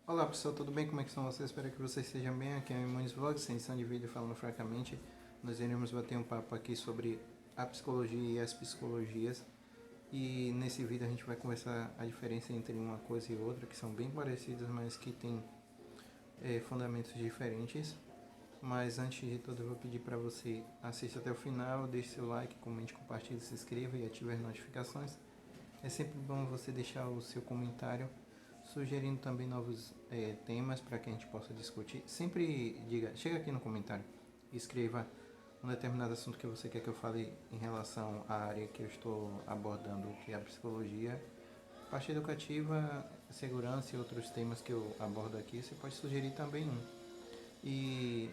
Olá pessoal, tudo bem? Como é que estão vocês? Espero que vocês estejam bem. Aqui é o Imunes Vlogs, sem edição de vídeo, falando francamente. Nós iremos bater um papo aqui sobre a psicologia e as psicologias. E nesse vídeo a gente vai conversar a diferença entre uma coisa e outra, que são bem parecidas, mas que têm fundamentos diferentes. Mas antes de tudo eu vou pedir para você assista até o final, deixe seu like, comente, compartilhe, se inscreva e ative as notificações. É sempre bom você deixar o seu comentário, sugerindo também novos temas para que a gente possa discutir. Sempre diga, chega aqui no comentário e escreva um determinado assunto que você quer que eu fale em relação à área que eu estou abordando, que é a psicologia, parte educativa, segurança e outros temas que eu abordo aqui. Você pode sugerir também um. E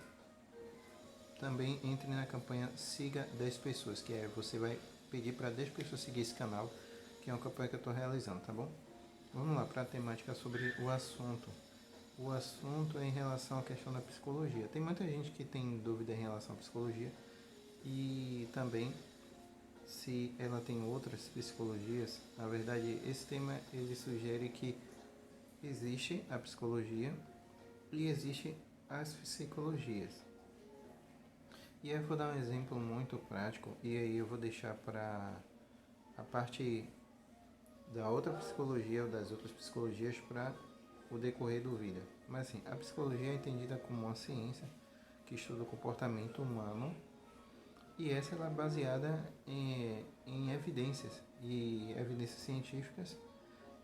também entre na campanha Siga 10 Pessoas, que é você vai pedir para 10 pessoas seguir esse canal, que é uma campanha que eu estou realizando, tá bom? Vamos lá para a temática sobre o assunto. O assunto é em relação à questão da psicologia. Tem muita gente que tem dúvida em relação à psicologia e também se ela tem outras psicologias. Na verdade, esse tema ele sugere que existe a psicologia e existe as psicologias. E aí eu vou dar um exemplo muito prático e aí eu vou deixar para a parte da outra psicologia ou das outras psicologias para o decorrer do vídeo. Mas assim, a psicologia é entendida como uma ciência que estuda o comportamento humano e essa ela é baseada em evidências e evidências científicas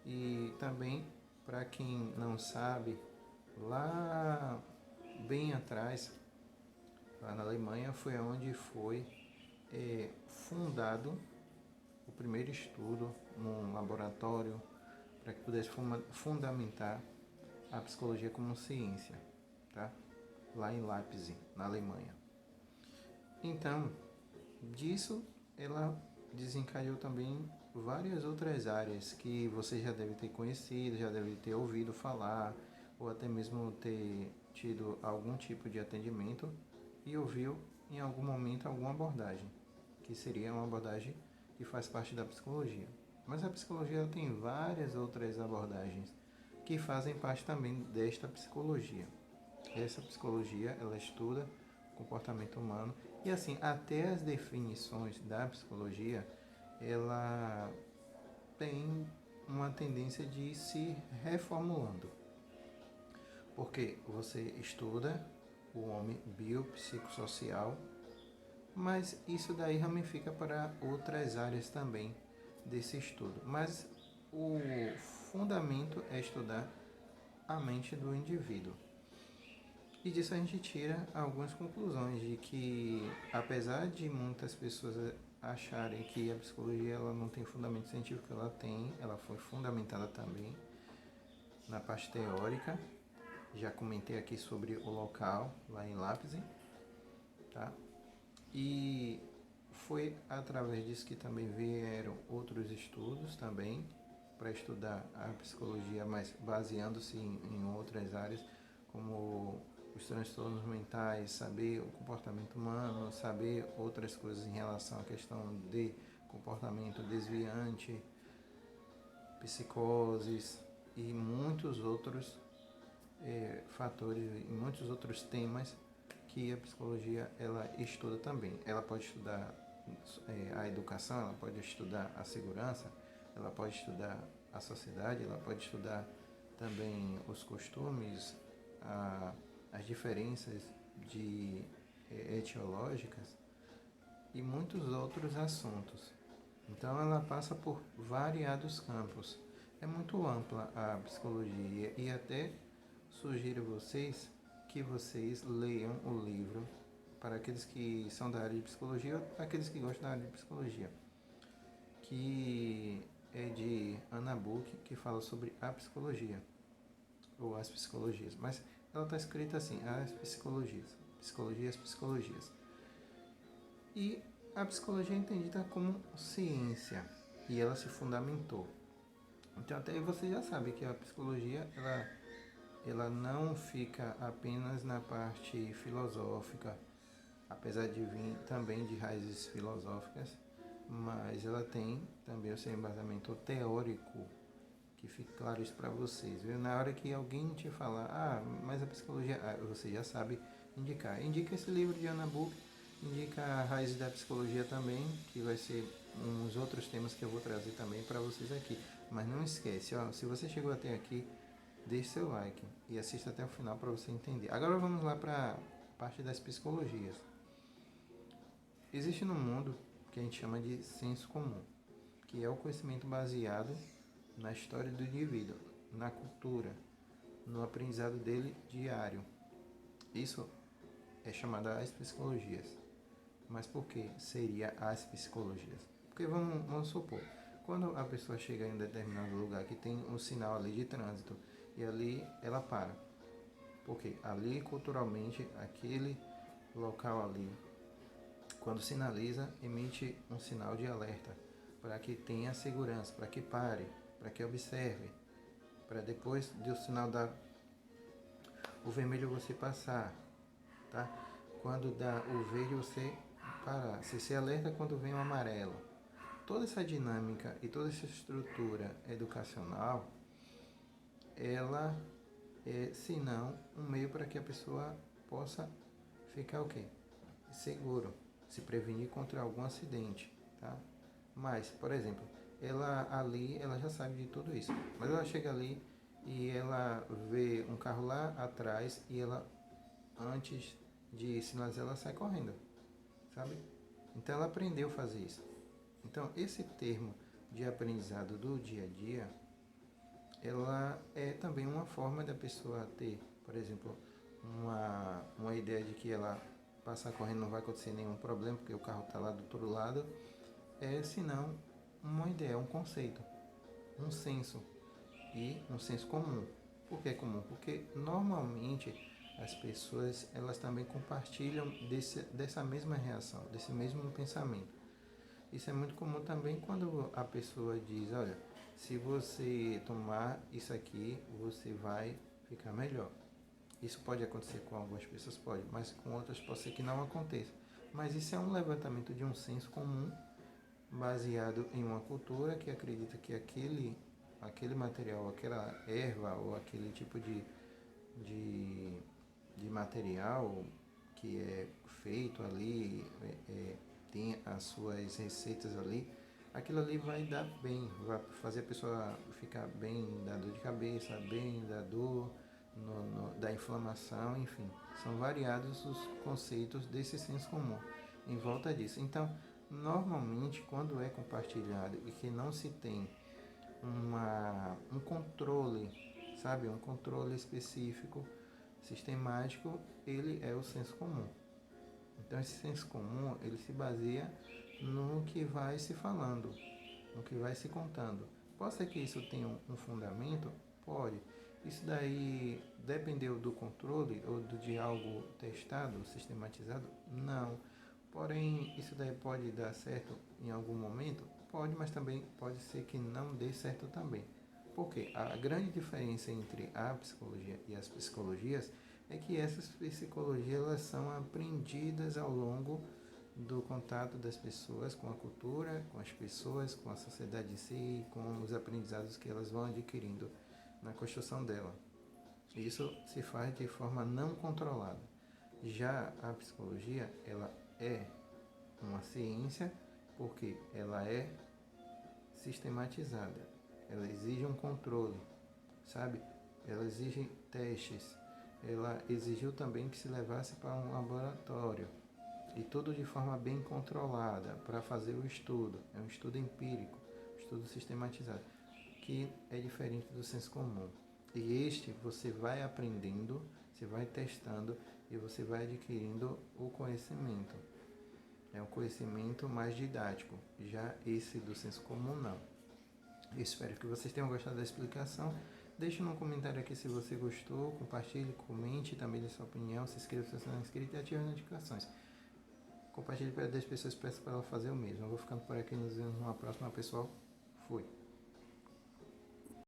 e também para quem não sabe, lá bem atrás, lá na Alemanha, foi onde foi fundado o primeiro estudo num laboratório para que pudesse fundamentar a psicologia como ciência, tá? Lá em Leipzig, na Alemanha. Então, disso ela desencadeou também várias outras áreas que você já deve ter conhecido, já deve ter ouvido falar, ou até mesmo ter tido algum tipo de atendimento e ouviu em algum momento alguma abordagem, que seria uma abordagem que faz parte da psicologia. Mas a psicologia tem várias outras abordagens que fazem parte também desta psicologia. Essa psicologia, ela estuda o comportamento humano e assim, até as definições da psicologia, ela tem uma tendência de ir se reformulando. Porque você estuda o homem biopsicossocial, mas isso daí ramifica para outras áreas também desse estudo. Mas o fundamento é estudar a mente do indivíduo. E disso a gente tira algumas conclusões de que, apesar de muitas pessoas acharem que a psicologia ela não tem fundamento científico, ela tem, ela foi fundamentada também na parte teórica. Já comentei aqui sobre o local lá em Leipzig, tá? E foi através disso que também vieram outros estudos também para estudar a psicologia, mas baseando-se em outras áreas, como os transtornos mentais, saber o comportamento humano, saber outras coisas em relação à questão de comportamento desviante, psicoses e muitos outros fatores e muitos outros temas que a psicologia ela estuda também. Ela pode estudar a educação, ela pode estudar a segurança, ela pode estudar a sociedade, ela pode estudar também os costumes, as diferenças de etiológicas e muitos outros assuntos. Então ela passa por variados campos. É muito ampla a psicologia e até sugiro vocês que vocês leiam o livro para aqueles que são da área de psicologia ou aqueles que gostam da área de psicologia, que é de Anna Buch, que fala sobre a psicologia ou as psicologias, mas ela está escrita assim, as psicologias, psicologias, psicologias. E a psicologia é entendida como ciência e ela se fundamentou. Então até aí você já sabe que a psicologia ela não fica apenas na parte filosófica, apesar de vir também de raízes filosóficas, mas ela tem também o seu embasamento teórico, Que fique claro isso para vocês, viu? Na hora que alguém te falar, mas a psicologia, você já sabe indicar. Indica esse livro de Anna Book, indica a Raiz da Psicologia também, que vai ser uns outros temas que eu vou trazer também para vocês aqui. Mas não esquece, ó, se você chegou até aqui, deixe seu like e assista até o final para você entender. Agora vamos lá para a parte das psicologias. Existe no mundo o que a gente chama de senso comum, que é o conhecimento baseado na história do indivíduo, na cultura, no aprendizado dele diário. Isso é chamado as psicologias. Mas por que seria as psicologias? Porque vamos supor, quando a pessoa chega em um determinado lugar que tem um sinal ali de trânsito e ali ela para. Porque ali culturalmente aquele local ali, quando sinaliza, emite um sinal de alerta para que tenha segurança, para que pare, para que observe, para depois do sinal dar o vermelho você passar, tá? Quando dá o verde você parar. Você se alerta quando vem o amarelo. Toda essa dinâmica e toda essa estrutura educacional, ela é, se não, um meio para que a pessoa possa ficar o quê? Seguro, se prevenir contra algum acidente, tá? Mas, por exemplo, ela ali, ela já sabe de tudo isso, mas ela chega ali e ela vê um carro lá atrás e ela, antes de sinalizar, ela sai correndo, sabe? Então ela aprendeu a fazer isso. Então esse termo de aprendizado do dia a dia, ela é também uma forma da pessoa ter, por exemplo, uma ideia de que ela passar correndo não vai acontecer nenhum problema, porque o carro está lá do outro lado, senão uma ideia, um conceito, um senso e um senso comum. Por que comum? Porque normalmente as pessoas elas também compartilham dessa mesma reação, desse mesmo pensamento. Isso é muito comum também quando a pessoa diz, olha, se você tomar isso aqui, você vai ficar melhor. Isso pode acontecer com algumas pessoas, pode, mas com outras pode ser que não aconteça. Mas isso é um levantamento de um senso comum baseado em uma cultura que acredita que aquele material, aquela erva ou aquele tipo de, de material que é feito ali, tem as suas receitas ali, aquilo ali vai dar bem, vai fazer a pessoa ficar bem da dor de cabeça, bem da dor, da inflamação, enfim. São variados os conceitos desse senso comum em volta disso. Então, normalmente, quando é compartilhado e que não se tem um controle, sabe, um controle específico, sistemático, ele é o senso comum. Então esse senso comum, ele se baseia no que vai se falando, no que vai se contando. Pode ser que isso tenha um fundamento? Pode. Isso daí dependeu do controle ou de algo testado, sistematizado? Não. Porém, isso daí pode dar certo em algum momento? Pode, mas também pode ser que não dê certo também. Porque a grande diferença entre a psicologia e as psicologias é que essas psicologias elas são aprendidas ao longo do contato das pessoas com a cultura, com as pessoas, com a sociedade em si, com os aprendizados que elas vão adquirindo na construção dela. Isso se faz de forma não controlada. Já a psicologia, ela é uma ciência porque ela é sistematizada. Ela exige um controle, sabe? Ela exige testes. Ela exigiu também que se levasse para um laboratório. E tudo de forma bem controlada para fazer o estudo. É um estudo empírico, um estudo sistematizado, que é diferente do senso comum. E este você vai aprendendo, você vai testando e você vai adquirindo o conhecimento. É um conhecimento mais didático. Já esse do senso comum não. Eu espero que vocês tenham gostado da explicação. Deixe no comentário aqui se você gostou, compartilhe, comente, também dê sua opinião, se inscreva se você não é inscrito e ative as notificações. Compartilhe para 10 pessoas, peço para ela fazer o mesmo. Eu vou ficando por aqui, nos vemos numa próxima, pessoal. Fui!